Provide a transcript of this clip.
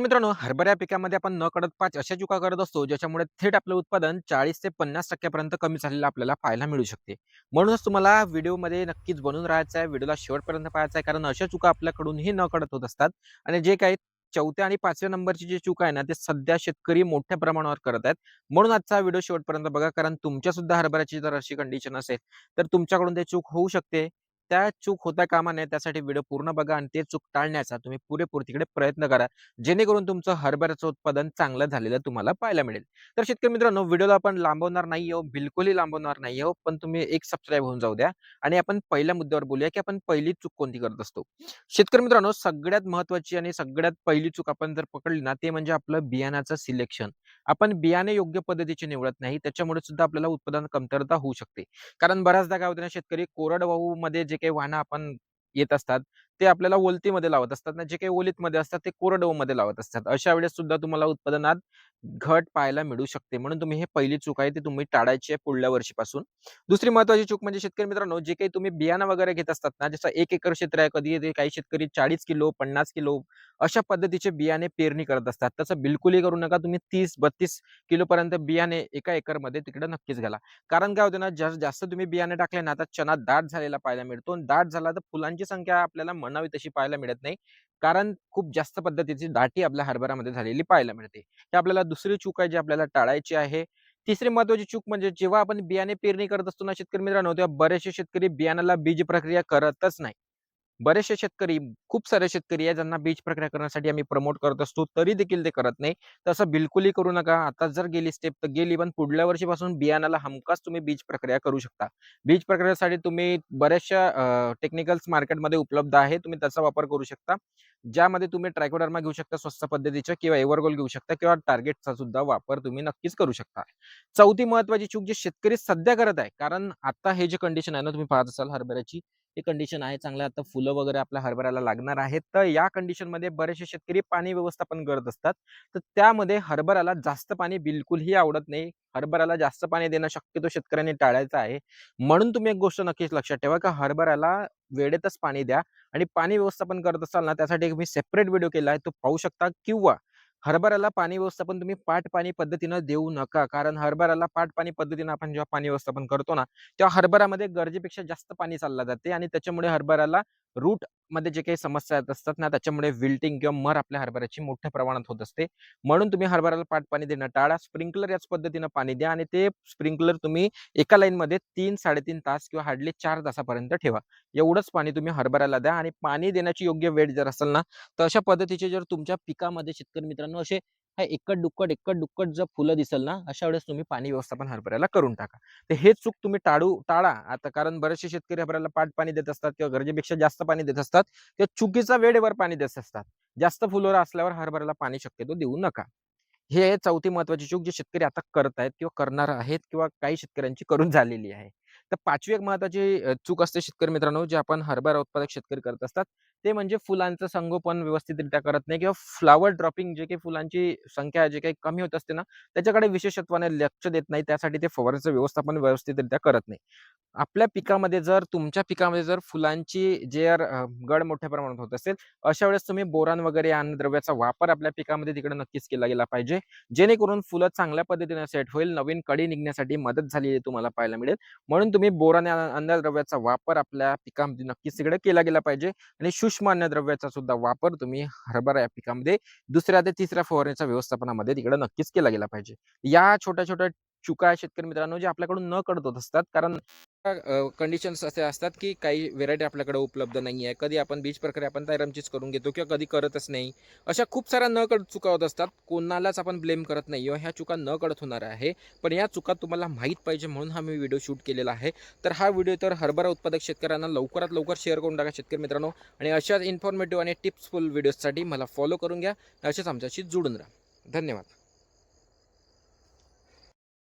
मित्रांनो, हरभरा पिकामध्ये आपण नकळत 5 अशा चुका करत असतो, ज्याच्यामुळे थेट आपलं उत्पादन 40 ते 50% पर्यंत कमी झालेलं आपल्याला पाहायला मिळू शकते. म्हणूनच तुम्हाला व्हिडिओमध्ये नक्कीच बनून राहायचं आहे, व्हिडिओला शेवटपर्यंत पाहायचा आहे, कारण अशा चुका आपल्याकडूनही नकळत होत असतात आणि जे काही 4थ्या आणि 5व्या नंबरची जी चूक आहे ना, ते सध्या शेतकरी मोठ्या प्रमाणावर करत आहेत. म्हणून आजचा व्हिडिओ शेवटपर्यंत बघा, कारण तुमच्यासुद्धा हरभऱ्याची जर अशी कंडिशन असेल, तर तुमच्याकडून ते चूक होऊ शकते. त्या चूक होता कामा नये त्यासाठी व्हिडिओ पूर्ण बघा आणि ते चूक टाळण्याचा तुम्ही पुरेपूर तिकडे प्रयत्न करा. जेणेकरून तुमचं हरभऱ्याचं उत्पादन चांगलं झालेलं तुम्हाला पाहायला मिळेल. तर शेतकरी मित्रांनो, व्हिडिओला आपण लांबवणार नाही आहोत, बिलकुलही लांबवणार नाही आहोत. पण तुम्ही एक सबस्क्राईब होऊन जाऊ द्या आणि आपण पहिल्या मुद्द्यावर बोलूया, की आपण पहिली चूक कोणती करत असतो. शेतकरी मित्रांनो, सगळ्यात महत्त्वाची आणि सगळ्यात पहिली चूक आपण जर पकडली ना, ते म्हणजे आपलं बियाणाचं सिलेक्शन. आपण बियाणे योग्य पद्धतीचे निवडत नाही. त्याच्यामुळे सुद्धा आपल्याला उत्पादन कमतरता होऊ शकते. कारण बऱ्याचदा काय होतं ना, शेतकरी कोरडवाहूमध्ये जे काही वाहनं आपण येत असतात, ते आपल्याला ओलतीमध्ये लावत असतात ना, जे काही ओलीतमध्ये असतात ते कोरडवाहूमध्ये लावत असतात. अशा वेळेस सुद्धा तुम्हाला उत्पादनात घट पाहायला मिळू शकते. म्हणून तुम्ही हे पहिली चूक आहे ती तुम्ही टाळायची आहे पुढल्या वर्षीपासून. दुसरी महत्त्वाची चूक म्हणजे शेतकरी मित्रांनो, जे काही तुम्ही बियाणं वगैरे घेत असतात ना, जसं 1 एकर क्षेत्र आहे, कधी ते काही शेतकरी 40 किलो, 50 किलो अशा पद्धतीचे बियाणे पेरणी करत असतात. तसं बिलकुलही करू नका. तुम्ही 30-32 किलोपर्यंत बियाणे एका एकरमध्ये तिकडे नक्कीच घाला. कारण काय होतं ना, जास्त तुम्ही बियाणे टाकले ना, आता चना दाट झालेला पाहायला मिळतो आणि दाट झाला तर फुलांची संख्या आपल्याला म्हणावी तशी पाहायला मिळत नाही. कारण खूप जास्त पद्धतीची दाटी आपल्या हरभऱ्यामध्ये झालेली पाहायला मिळते. ही आपल्याला दुसरी चूक आहे जी आपल्याला टाळायची आहे. तिसरी महत्त्वाची चूक म्हणजे जेव्हा आपण बियाणे पेरणी करत असतो ना शेतकरी मित्रांनो, तेव्हा बरेचसे शेतकरी बियाणाला बीज प्रक्रिया करतच नाही. बरेचसे शेतकरी, खूप सारे शेतकरी आहे ज्यांना बीज प्रक्रिया करण्यासाठी आम्ही प्रमोट करत असतो, तरी देखील ते करत नाही. तसं बिलकुलही करू नका. आता जर गेली स्टेप तर गेली, पण पुढल्या वर्षीपासून बियाणाला हमखास तुम्ही बीज प्रक्रिया करू शकता. बीज प्रक्रियेसाठी तुम्ही बऱ्याचशा टेक्निकल्स मार्केटमध्ये उपलब्ध आहे. तुम्ही त्याचा वापर करू शकता. ज्यामध्ये तुम्ही ट्रायकोडर्मा घेऊ शकता स्वस्त पद्धतीच्या किंवा एव्हरगोल्ड घेऊ शकता किंवा टार्गेटचा सुद्धा वापर तुम्ही नक्कीच करू शकता. चौथी महत्त्वाची चूक जी शेतकरी सध्या करत आहे, कारण आता हे जे कंडिशन आहे ना, तुम्ही पाहत असाल हरभऱ्याची, ही कंडिशन आहे. चांगलं आता फुलं वगैरे आपल्या हरभऱ्याला लागणार आहेत. तर या कंडिशनमध्ये बरेचसे शेतकरी पाणी व्यवस्थापन करत असतात. तर त्यामध्ये हरभऱ्याला जास्त पाणी बिलकुलही आवडत नाही. हरभऱ्याला जास्त पाणी देणं शक्यतो शेतकऱ्यांनी टाळायचं आहे. म्हणून तुम्ही एक गोष्ट नक्कीच लक्षात ठेवा, की हरभऱ्याला वेळेतच पाणी द्या आणि पाणी व्यवस्थापन करत असाल ना, त्यासाठी एक मी सेपरेट व्हिडिओ केला आहे, तो पाहू शकता किंवा हरभऱ्याला पाणी व्यवस्थापन तुम्ही पाट पाणी पद्धतीनं देऊ नका. कारण हरभऱ्याला पाट पाणी पद्धतीनं आपण जेव्हा पाणी व्यवस्थापन करतो ना, तेव्हा हरभऱ्यामध्ये गरजेपेक्षा जास्त पाणी चाललं जाते आणि त्याच्यामुळे हरभऱ्याला रूट मध्ये जे काही समस्या येत असतात ना, त्याच्यामुळे विल्टिंग किंवा मर आपल्या हरभऱ्याची मोठ्या प्रमाणात होत असते. म्हणून तुम्ही हरभऱ्याला पाट पाणी देणं टाळा. स्प्रिंकलर याच पद्धतीनं पाणी द्या आणि ते स्प्रिंकलर तुम्ही एका लाईनमध्ये 3-3.5 तास किंवा हार्डली 4 तासापर्यंत ठेवा. एवढंच पाणी तुम्ही हरभऱ्याला द्या आणि पाणी देण्याची योग्य वेळ जर असेल ना, तर अशा पद्धतीचे जर तुमच्या पिकामध्ये शेतकरी मित्रांनो असे हे एकट-दुक्कट जर फुलं दिसेल ना, अशा वेळेस तुम्ही पाणी व्यवस्थापन हरभऱ्याला करून टाका. तर हे चूक तुम्ही टाळा. आता कारण बरेचसे शेतकरी हरभऱ्याला पाट पाणी देत असतात किंवा गरजेपेक्षा जास्त पाणी देत असतात. ते चुकीचा वेळेवर पाणी देत असतात. जास्त फुलोरा असल्यावर हरभऱ्याला पाणी शक्यतो देऊ नका. हे आहे चौथी महत्त्वाची चूक जी शेतकरी आता करत आहेत किंवा करणार आहेत किंवा काही शेतकऱ्यांची करून झालेली आहे. तर 5वी एक महत्त्वाची चूक असते शेतकरी मित्रांनो, जे आपण हरभरा उत्पादक शेतकरी करत असतात, ते म्हणजे फुलांचं संगोपन व्यवस्थितरित्या करत नाही किंवा फ्लॉवर ड्रॉपिंग जे काही फुलांची संख्या जे काही कमी होत असते ना, त्याच्याकडे विशेषत्वाने लक्ष देत नाही. त्यासाठी ते फवाराचं व्यवस्थापन व्यवस्थितरित्या करत नाही. आपल्या पिकामध्ये जर तुमच्या पिकामध्ये जर फुलांची गळ मोठ्या प्रमाणात होत असेल, अशा वेळेस तुम्ही बोरान वगैरे अन्नद्रव्याचा वापर आपल्या पिकामध्ये तिकडे नक्कीच केला गेला पाहिजे. जेणेकरून फुलं चांगल्या पद्धतीने सेट होईल, नवीन कळी निघण्यासाठी मदत झालेली तुम्हाला पाहायला मिळेल. म्हणून तुम्ही बोरान या अन्नद्रव्याचा वापर आपल्या पिकामध्ये नक्कीच तिकडे केला गेला पाहिजे आणि सूक्ष्म अन्नद्रव्याचा सुद्धा वापर तुम्ही हरभरा या पिकामध्ये 2ऱ्या ते 3ऱ्या फवारणीच्या व्यवस्थापनामध्ये तिकडे नक्कीच केला गेला पाहिजे. या छोट्या-छोट्या चुका शेतकरी मित्रांनो, जे आपल्याकडून नकळत होत असतात. कारण कंडिशन्स असे असतात, की काही व्हेरायटी आपल्याकडे उपलब्ध नाही आहे. कधी आपण बीज प्रक्रिया आपण तैरमचीच करून घेतो किंवा कधी करतच नाही. अशा खूप साऱ्या नकळत चुका होत असतात. कोणालाच आपण ब्लेम करत नाही ह्या चुका नकळत होणार आहे. पण या चुका तुम्हाला माहीत पाहिजे म्हणून हा मी व्हिडिओ शूट केलेला आहे. तर हा व्हिडिओ तर हरभरा उत्पादक शेतकऱ्यांना लवकरात लवकर शेअर करून टाका शेतकरी मित्रांनो आणि अशाच इन्फॉर्मेटिव्ह आणि टिप्सफुल व्हिडिओजसाठी मला फॉलो करून घ्या. असेच आमच्याशी जोडून राहा. धन्यवाद.